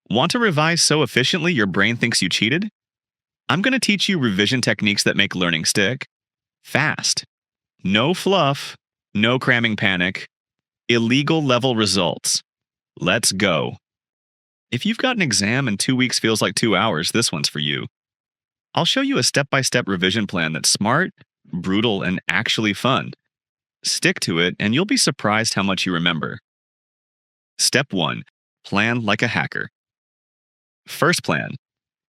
Want to revise so efficiently your brain thinks you cheated? I'm going to teach you revision techniques that make learning stick fast. No fluff, no cramming panic, illegal level results. Let's go. If you've got an exam and 2 weeks feels like 2 hours, this one's for you. I'll show you a step-by-step revision plan that's smart, brutal, and actually fun. Stick to it, and you'll be surprised how much you remember. Step 1. Plan like a hacker. First plan.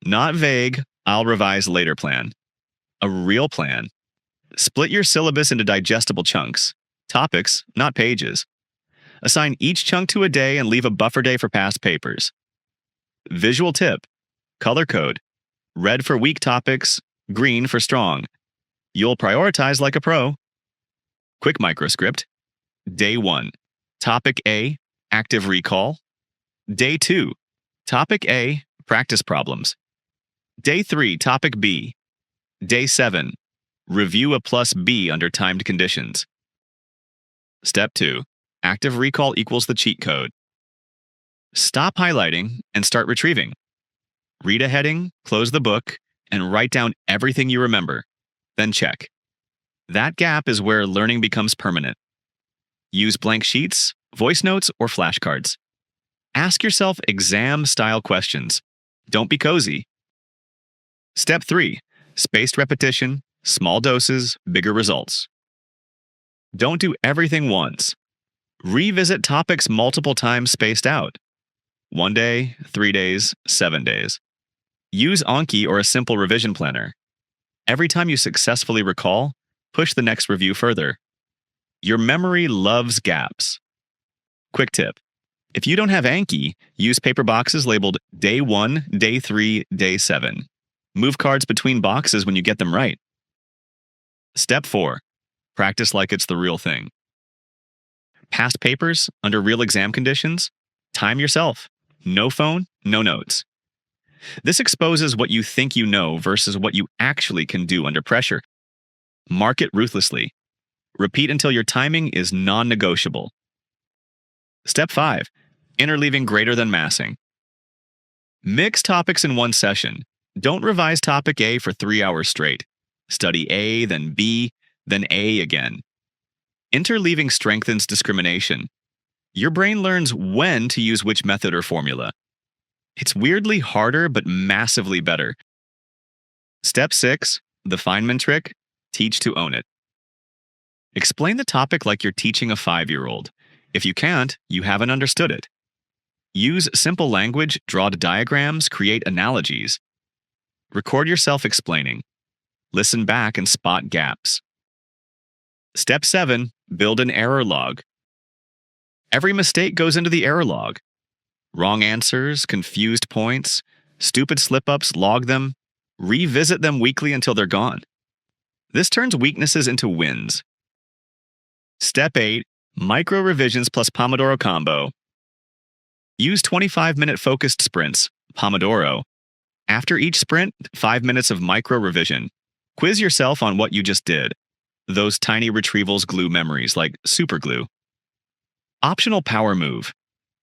Not vague, I'll revise later plan. A real plan. Split your syllabus into digestible chunks. Topics, not pages. Assign each chunk to a day and leave a buffer day for past papers. Visual tip. Color code. Red for weak topics, green for strong. You'll prioritize like a pro. Quick microscript. Day 1. Topic A, active recall. Day 2. Topic A, practice problems. Day 3, topic B. Day 7. Review a plus B under timed conditions. Step 2. Active recall equals the cheat code. Stop highlighting and start retrieving. Read a heading, close the book, and write down everything you remember. Then check. That gap is where learning becomes permanent. Use blank sheets, voice notes, or flashcards. Ask yourself exam-style questions. Don't be cozy. Step 3. Spaced repetition, small doses, bigger results. Don't do everything once. Revisit topics multiple times spaced out. 1 day, 3 days, 7 days. Use Anki or a simple revision planner. Every time you successfully recall, push the next review further. Your memory loves gaps. Quick tip. If you don't have Anki, use paper boxes labeled Day 1, Day 3, Day 7. Move cards between boxes when you get them right. Step 4. Practice like it's the real thing. Past papers, under real exam conditions, time yourself. No phone, no notes. This exposes what you think you know versus what you actually can do under pressure. Mark it ruthlessly. Repeat until your timing is non-negotiable. Step 5. Interleaving greater than massing. Mix topics in one session. Don't revise topic A for 3 hours straight. Study A, then B, then A again. Interleaving strengthens discrimination. Your brain learns when to use which method or formula. It's weirdly harder, but massively better. Step 6. The Feynman trick. Teach to own it. Explain the topic like you're teaching a 5-year-old. If you can't, you haven't understood it. Use simple language, draw diagrams, create analogies. Record yourself explaining. Listen back and spot gaps. Step 7. Build an error log. Every mistake goes into the error log. Wrong answers, confused points, stupid slip-ups, log them. Revisit them weekly until they're gone. This turns weaknesses into wins. Step 8. Micro revisions plus Pomodoro combo. Use 25-minute focused sprints, Pomodoro. After each sprint, 5 minutes of micro revision. Quiz yourself on what you just did. Those tiny retrievals glue memories like super glue. Optional power move.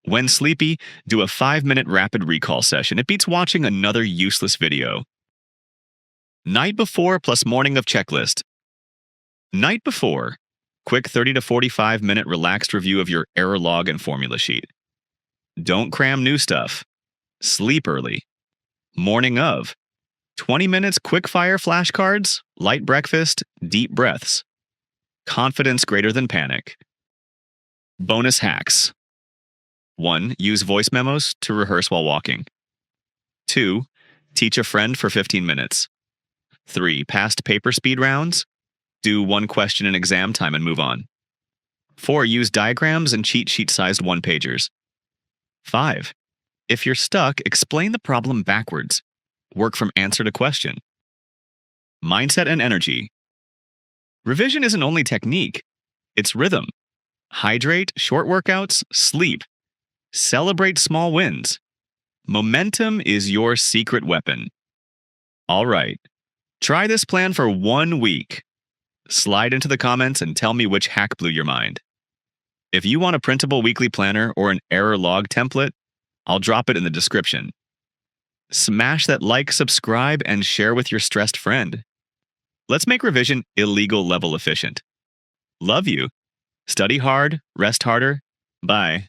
When sleepy, do a 5-minute rapid recall session. It beats watching another useless video. Night before plus morning of checklist. Night before. Quick 30 to 45-minute relaxed review of your error log and formula sheet. Don't cram new stuff. Sleep early. Morning of. 20 minutes quick-fire flashcards, light breakfast, deep breaths. Confidence greater than panic. Bonus hacks. 1. Use voice memos to rehearse while walking. 2. Teach a friend for 15 minutes. 3. Past paper speed rounds. Do 1 question in exam time and move on. 4. Use diagrams and cheat sheet-sized one-pagers. 5. If you're stuck, explain the problem backwards. Work from answer to question. Mindset and energy. Revision isn't only technique, it's rhythm. Hydrate, short workouts, sleep. Celebrate small wins. Momentum is your secret weapon. All right, try this plan for 1 week. Slide into the comments and tell me which hack blew your mind. If you want a printable weekly planner or an error log template, I'll drop it in the description. Smash that like, subscribe, and share with your stressed friend. Let's make revision illegal level efficient. Love you. Study hard, rest harder. Bye.